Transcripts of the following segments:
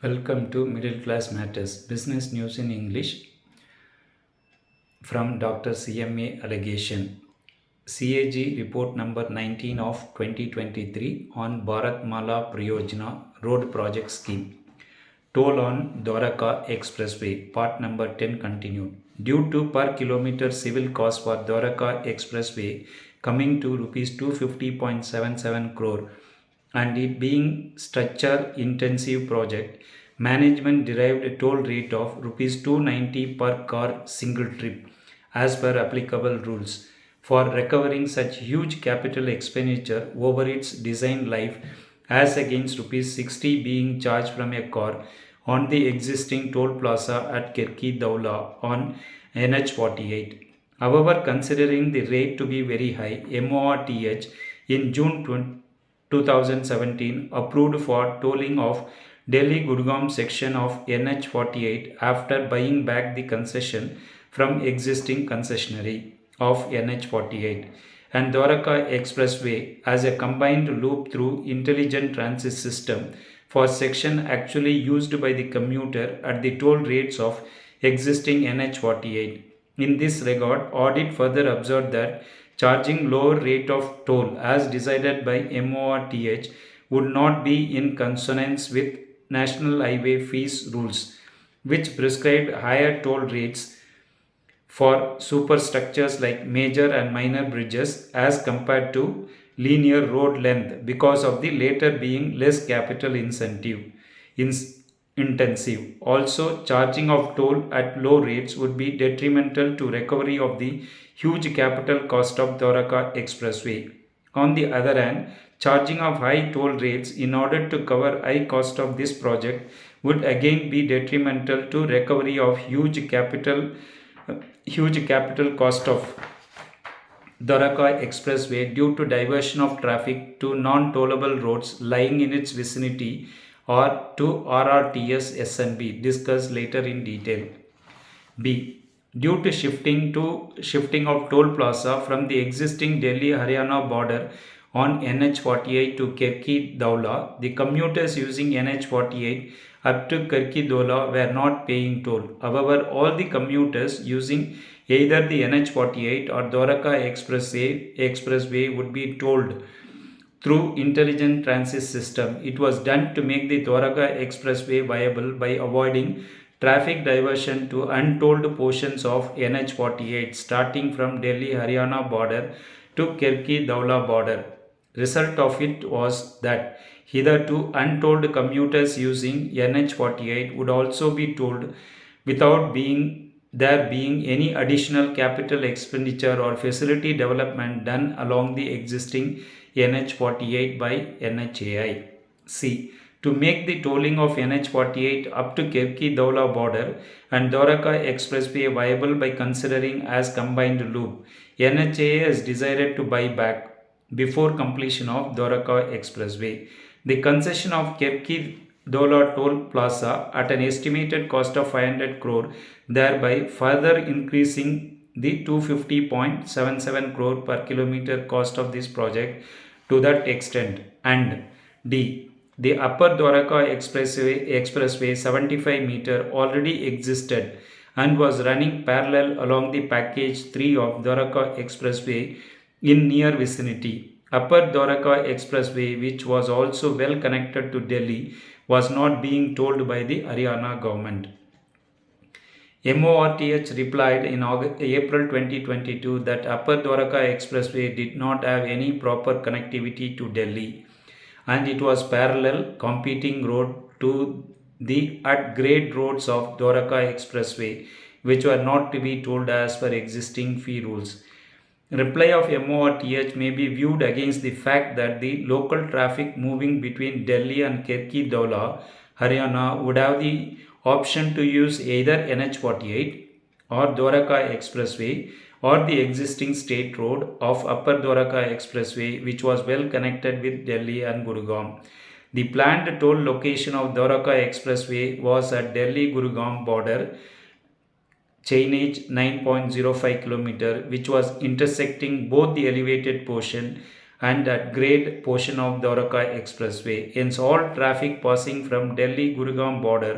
Welcome to Middle Class Matters Business News in English from Dr CMA Alagesan. CAG report number 19 of 2023 on Bharatmala pariyojana road project scheme. Toll on Dwarka Expressway, part number 10 continued. Due to per kilometer civil cost for Dwarka Expressway coming to rupees 250.77 crore and it being structure intensive project, management derived a toll rate of rupees 290 per car single trip as per applicable rules. For recovering such huge capital expenditure over its design life as against rupees 60 being charged from a car on the existing toll plaza at Kirki Daula on NH48. However, considering the rate to be very high, MORTH in June 2017 approved for tolling of Delhi Gurgaon section of NH48 after buying back the concession from existing concessionary of NH48 and Dwarka Expressway as a combined loop through intelligent transit system for section actually used by the commuter at the toll rates of existing NH48. In this regard, audit further observed that charging lower rate of toll as decided by MORTH would not be in consonance with National Highway Fees rules, which prescribed higher toll rates for superstructures like major and minor bridges as compared to linear road length because of the latter being less capital intensive. Also, charging of toll at low rates would be detrimental to recovery of the huge capital cost of Dwarka Expressway. On the other hand, charging of high toll rates in order to cover high cost of this project would again be detrimental to recovery of huge capital cost of Dwarka Expressway due to diversion of traffic to non-tollable roads lying in its vicinity or to RRTS SNB discussed later in detail. B. Due to shifting of toll plaza from the existing Delhi-Haryana border on NH48 to Kirki Daula, the commuters using NH48 up to Kirki Daula were not paying toll. However, all the commuters using either the NH48 or Dwarka Expressway would be tolled through intelligent transit system. It was done to make the Dwarka Expressway viable by avoiding traffic diversion to untolled portions of NH48 starting from Delhi Haryana border to Kirki Daula border. Result of it was that hitherto untolled commuters using NH48 would also be tolled without being any additional capital expenditure or facility development done along the existing NH48 by NHAI. C. To make the tolling of NH48 up to Kirki Daula border and Dwarka Expressway viable by considering as combined loop, NHAI has decided to buy back before completion of Dwarka Expressway the concession of Kirki Dola Toll Plaza at an estimated cost of 500 crore, thereby further increasing the 250.77 crore per kilometer cost of this project to that extent. And D. The Upper Dwarka Expressway 75-meter already existed and was running parallel along the package 3 of Dwarka Expressway in near vicinity. Upper Dwarka Expressway, which was also well connected to Delhi, was not being tolled by the Haryana government. MORTH replied in April 2022 that Upper Dwarka Expressway did not have any proper connectivity to Delhi and it was parallel competing road to the at grade roads of Dwarka Expressway, which were not to be tolled as per existing fee rules. Reply of MORTH may be viewed against the fact that the local traffic moving between Delhi and Kirki Daula, Haryana would have the option to use either NH48 or Dwarka Expressway or the existing state road of Upper Dwarka Expressway, which was well connected with Delhi and Gurgaon. The planned toll location of Dwarka Expressway was at Delhi-Gurgaon border chainage 9.05 km, which was intersecting both the elevated portion and at grade portion of Dwarka Expressway. Hence, all traffic passing from Delhi-Gurgaon border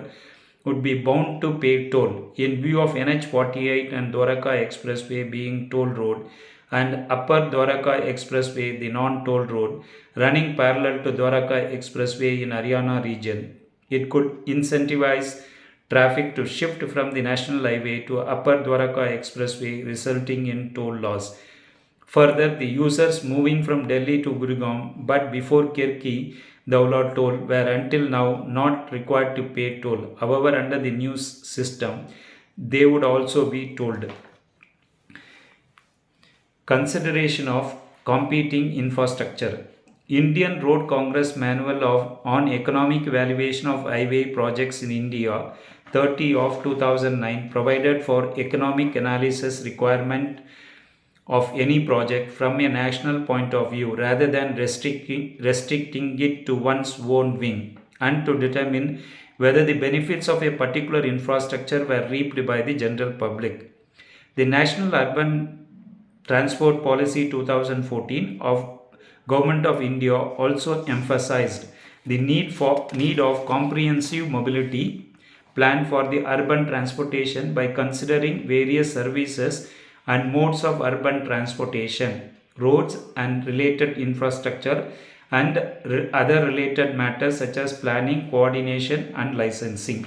would be bound to pay toll. In view of NH48 and Dwarka Expressway being toll road and Upper Dwarka Expressway the non-toll road running parallel to Dwarka Expressway in Haryana region, it could incentivize traffic to shift from the national highway to Upper Dwarka Expressway, resulting in toll loss. Further, the users moving from Delhi to Gurgaon but before Kirki Daula toll were until now not required to pay toll. However, under the new system, they would also be tolled. Consideration of competing infrastructure. Indian Road Congress Manual on Economic Evaluation of Highway Projects in India 30 of 2009 provided for economic analysis requirement of any project from a national point of view rather than restricting it to one's own wing, and to determine whether the benefits of a particular infrastructure were reaped by the general public. The National Urban Transport Policy 2014 of Government of India also emphasized the need of comprehensive mobility plan for the urban transportation by considering various services and modes of urban transportation, roads and related infrastructure, and other related matters such as planning, coordination, and licensing.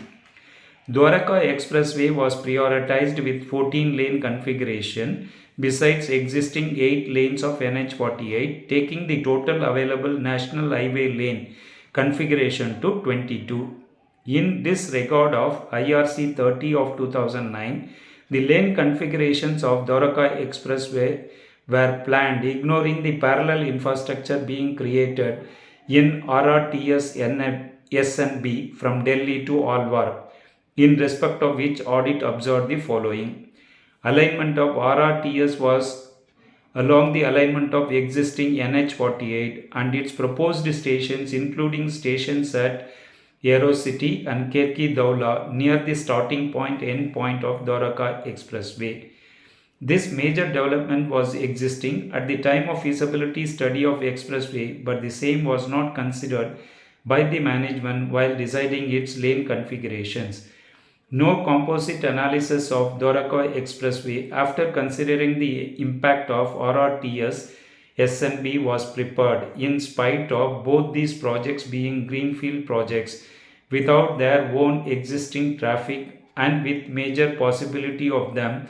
Dwarka Expressway was prioritized with 14-lane configuration besides existing 8 lanes of NH48, taking the total available national highway lane configuration to 22. In this regard of IRC 30 of 2009, the lane configurations of Dwarka Expressway were planned ignoring the parallel infrastructure being created in RRTS SNB from Delhi to Alwar, in respect of which audit observed the following. Alignment of RRTS was along the alignment of existing NH48 and its proposed stations, including stations at Aero City and Kirki Daula near the starting point end point of Dwarka Expressway. This major development was existing at the time of feasibility study of expressway, but the same was not considered by the management while deciding its lane configurations. No composite analysis of Dwarka Expressway after considering the impact of RRTS SNB was prepared, in spite of both these projects being greenfield projects without their own existing traffic and with major possibility of them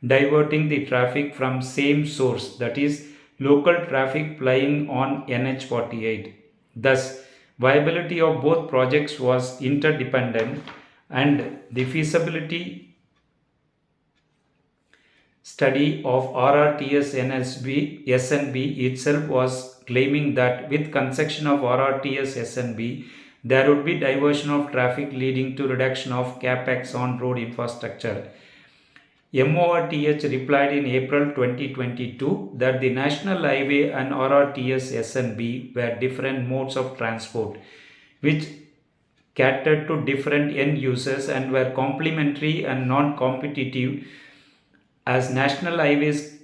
diverting the traffic from same source, that is local traffic plying on NH48. Thus, viability of both projects was interdependent, and the feasibility study of RRTS SNB itself was claiming that with construction of RRTS SNB, there would be diversion of traffic leading to reduction of capex on road infrastructure. MORTH replied in April 2022 that the National Highway and RRTS SNB were different modes of transport which catered to different end users and were complementary and non-competitive, as national highways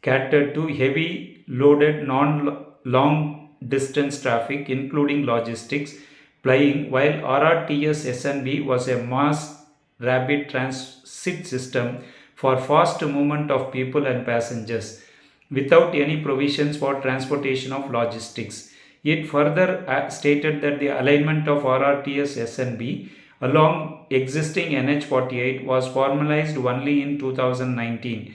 catered to heavy loaded non-long distance traffic including logistics plying, while RRTS SNB was a mass rapid transit system for fast movement of people and passengers without any provisions for transportation of logistics. It further stated that the alignment of RRTS SNB along existing NH48 was formalized only in 2019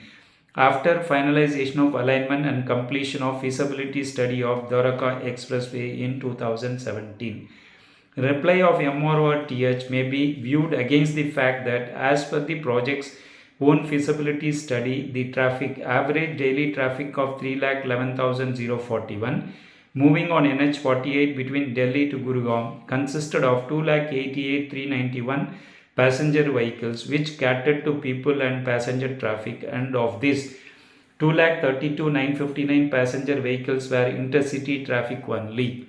after finalization of alignment and completion of feasibility study of Dwarka Expressway in 2017. Reply of MORTH may be viewed against the fact that as per the project's own feasibility study, the average daily traffic of 3,11,041 moving on NH48 between Delhi to Gurgaon consisted of 2,88,391 passenger vehicles which catered to people and passenger traffic, and of this 2,32,959 passenger vehicles were intercity traffic only.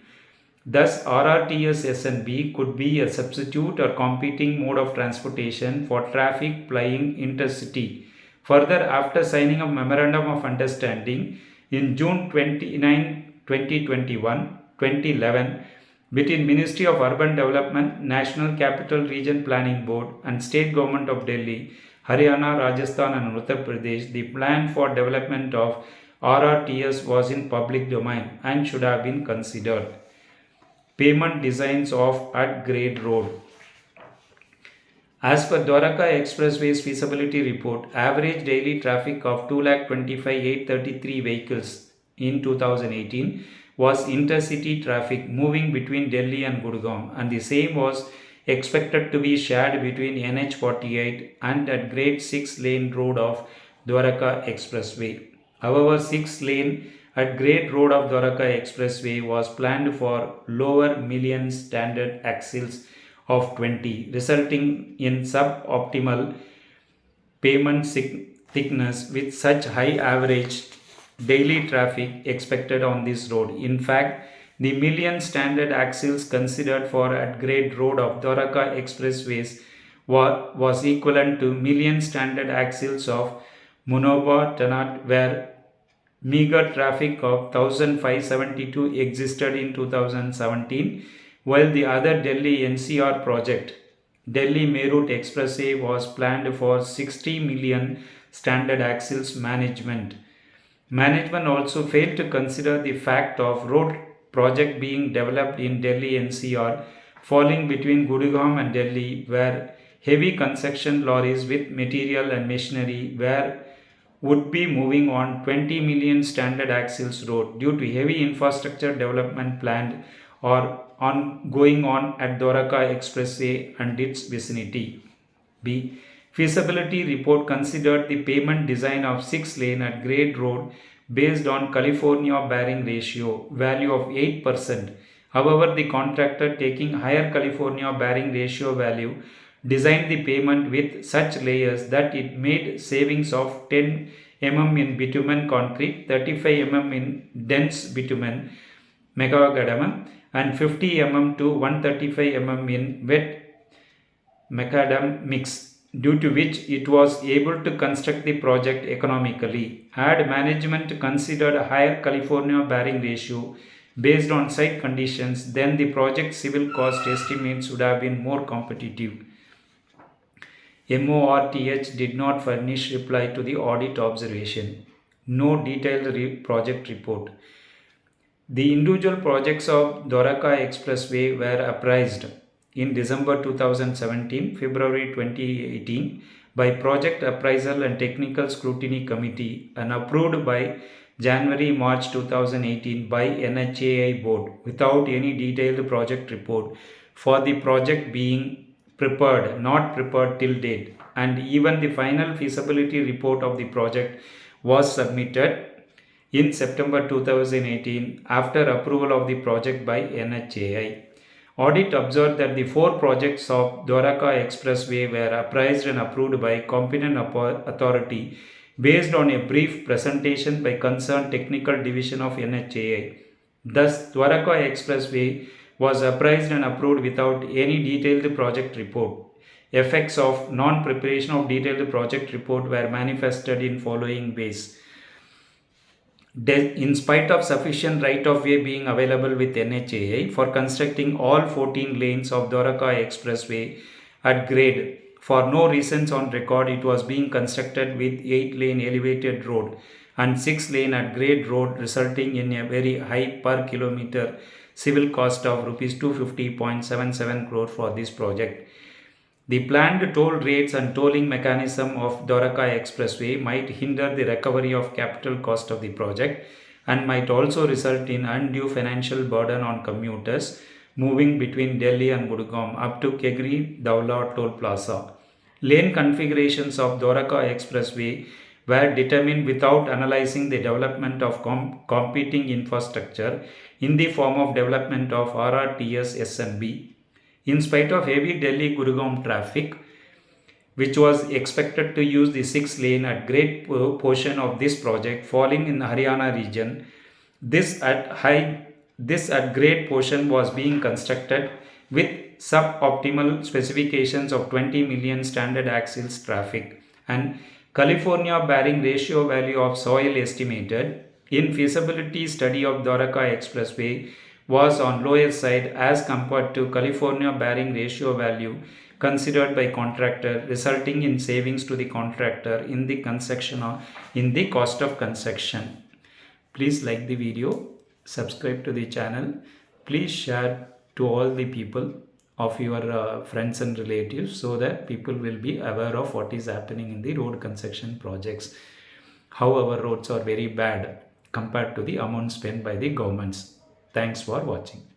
Thus, RRTS SNB could be a substitute or competing mode of transportation for traffic plying intercity. Further, after signing a memorandum of understanding in June 29, 2021-2011 between Ministry of Urban Development, National Capital Region Planning Board and State Government of Delhi, Haryana, Rajasthan and Uttar Pradesh. The plan for development of RRTS was in public domain and should have been considered. Payment designs of at grade road. As per Dwarka Expressway's feasibility report, average daily traffic of 2,25,833 vehicles in 2018 was intercity traffic moving between Delhi and Gurgaon, and the same was expected to be shared between NH48 and at grade 6 lane road of Dwarka Expressway. However, 6 lane at grade road of Dwarka Expressway was planned for lower median standard axles of 20, resulting in suboptimal pavement thickness with such high average daily traffic expected on this road. In fact, the median standard axles considered for at grade road of Dwarka Expressways was equivalent to median standard axles of Munoba Tanat, where meager traffic of 1572 existed in 2017, while the other Delhi NCR project, Delhi Meerut Expressway, was planned for 60 million standard axles management. Management also failed to consider the fact of road project being developed in Delhi NCR falling between Gurgaon and Delhi, where heavy construction lorries with material and machinery would be moving on 20 million standard axles road due to heavy infrastructure development planned or going on at Dwarka Expressway and its vicinity. B. Feasibility report considered the pavement design of 6 lane at grade road based on California bearing ratio value of 8%. However, the contractor taking higher California bearing ratio value designed the pavement with such layers that it made savings of 10 mm in bitumen concrete, 35 mm in dense bitumen macadam, and 50 mm to 135 mm in wet macadam mix, due to which it was able to construct the project economically. Had management considered a higher California bearing ratio based on site conditions, then the project civil cost estimates would have been more competitive. MORTH did not furnish reply to the audit observation. No detailed project report. The individual projects of Dwarka Expressway were appraised in December 2017, February 2018 by Project Appraisal and Technical Scrutiny Committee and approved by January-March 2018 by NHAI Board without any detailed project report for the project being not prepared till date, and even the final feasibility report of the project was submitted in September 2018 after approval of the project by NHAI. Audit observed that the 4 projects of Dwarka Expressway were appraised and approved by competent authority based on a brief presentation by concerned technical division of NHAI. Thus, Dwarka Expressway was appraised and approved without any detailed project report. Effects of non-preparation of detailed project report were manifested in following ways. In spite of sufficient right-of-way being available with NHAI for constructing all 14 lanes of Dwarka Expressway at grade, for no reasons on record it was being constructed with 8-lane elevated road and 6-lane at grade road, resulting in a very high per kilometer civil cost of Rs 250.77 crore for this project. The planned toll rates and tolling mechanism of Dwarka Expressway might hinder the recovery of capital cost of the project and might also result in undue financial burden on commuters moving between Delhi and Gurgaon up to Kegri Daula Toll Plaza. Lane configurations of Dwarka Expressway were determined without analyzing the development of competing infrastructure in the form of development of RRTS SNB. In spite of heavy Delhi-Gurgaon traffic, which was expected to use the 6-lane at grade portion of this project falling in the Haryana region, this at grade portion was being constructed with suboptimal specifications of 20 million standard axles traffic and California bearing ratio value of soil estimated in feasibility study of Dwarka Expressway was on lower side as compared to California bearing ratio value considered by contractor, resulting in savings to the contractor in the construction or in the cost of construction. Please like the video, subscribe to the channel, please share to all the people of your friends and relatives so that people will be aware of what is happening in the road construction projects. How our roads are very bad compared to the amount spent by the governments. Thanks for watching.